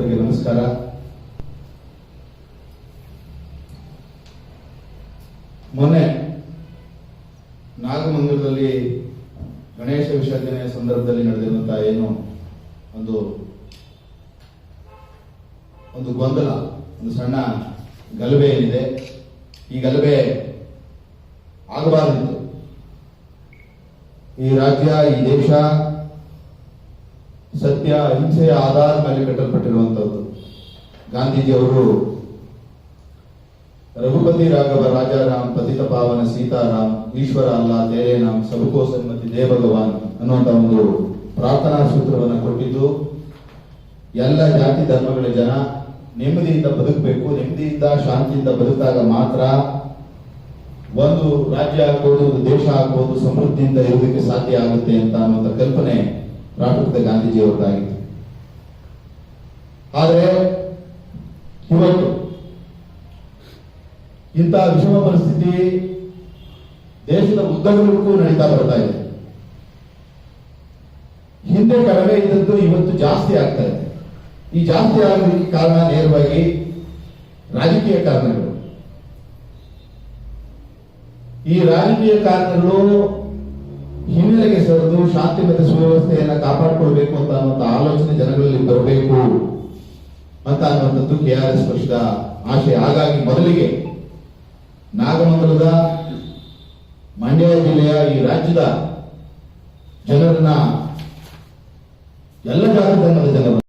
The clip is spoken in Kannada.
ಬಾಂಧವರಿಗೆ ನಮಸ್ಕಾರ. ಮೊನ್ನೆ ನಾಗಮಂಗಲದಲ್ಲಿ ಗಣೇಶ ವಿಸರ್ಜನೆಯ ಸಂದರ್ಭದಲ್ಲಿ ನಡೆದಿರುವಂತಹ ಏನು ಒಂದು ಗೊಂದಲ, ಒಂದು ಸಣ್ಣ ಗಲಭೆ ಏನಿದೆ, ಈ ಗಲಭೆ ಆಗಬಾರದಿತ್ತು. ಈ ರಾಜ್ಯ, ಈ ದೇಶ ಸತ್ಯ ಅಹಿಂಸೆಯ ಆಧಾರದ ಮೇಲೆ ಕಟ್ಟಲ್ಪಟ್ಟಿರುವಂತದ್ದು. ಗಾಂಧೀಜಿಯವರು ರಘುಪತಿ ರಾಘವ ರಾಜಾರಾಮ್ ಪತಿತ ಪಾವನ ಸೀತಾರಾಮ್ ಈಶ್ವರ ಅಲ್ಲ ತೇರೇ ನಾಮ್ ಸಬಕೋ ಸನ್ಮತಿ ದೇ ಭಗವಾನ್ ಅನ್ನುವಂತ ಒಂದು ಪ್ರಾರ್ಥನಾ ಸೂತ್ರವನ್ನು ಕೊಟ್ಟಿದ್ದು, ಎಲ್ಲ ಜಾತಿ ಧರ್ಮಗಳ ಜನ ನೆಮ್ಮದಿಯಿಂದ ಬದುಕಬೇಕು, ನೆಮ್ಮದಿಯಿಂದ ಶಾಂತಿಯಿಂದ ಬದುಕಿದಾಗ ಮಾತ್ರ ಒಂದು ರಾಜ್ಯ ಆಗ್ಬೋದು, ಒಂದು ದೇಶ ಆಗ್ಬೋದು, ಸಮೃದ್ಧಿಯಿಂದ ಇರುವುದಕ್ಕೆ ಸಾಧ್ಯ ಆಗುತ್ತೆ ಅಂತ ಅನ್ನುವಂಥ ಕಲ್ಪನೆ ರಾಷ್ಟ್ರಪಿತ ಗಾಂಧೀಜಿಯವರದಾಗಿತ್ತು. ಆದರೆ ಇವತ್ತು ಇಂತಹ ವಿಷಮ ಪರಿಸ್ಥಿತಿ ದೇಶದ ಉದ್ದಗಲಕ್ಕೂ ನಡೀತಾ ಬರ್ತಾ ಇದೆ. ಹಿಂದೆ ಕಡಿಮೆ ಇದ್ದದ್ದು ಇವತ್ತು ಜಾಸ್ತಿ ಆಗ್ತಾ ಇದೆ. ಈ ಜಾಸ್ತಿ ಆಗೋದಕ್ಕೆ ಕಾರಣ ನೇರವಾಗಿ ರಾಜಕೀಯ ಕಾರಣಗಳು. ಈ ರಾಜಕೀಯ ಕಾರಣಗಳು ಹಿನ್ನೆಲೆಗೆ ಸರಿದು ಶಾಂತಿ ಮತ್ತು ಸುವ್ಯವಸ್ಥೆಯನ್ನ ಕಾಪಾಡಿಕೊಳ್ಬೇಕು ಅಂತ ಅನ್ನುವಂಥ ಆಲೋಚನೆ ಜನಗಳಲ್ಲಿ ಬರಬೇಕು ಅಂತ ಅನ್ನುವಂಥದ್ದು ಕೆಆರ್ಎಸ್ ಪಕ್ಷದ ಆಶಯ. ಹಾಗಾಗಿ ಮೊದಲಿಗೆ ನಾಗಮಂಗಲದ, ಮಂಡ್ಯ ಜಿಲ್ಲೆಯ, ಈ ರಾಜ್ಯದ ಜನರನ್ನ, ಎಲ್ಲ ಜಾತಿ ಧರ್ಮದ ಜನರನ್ನ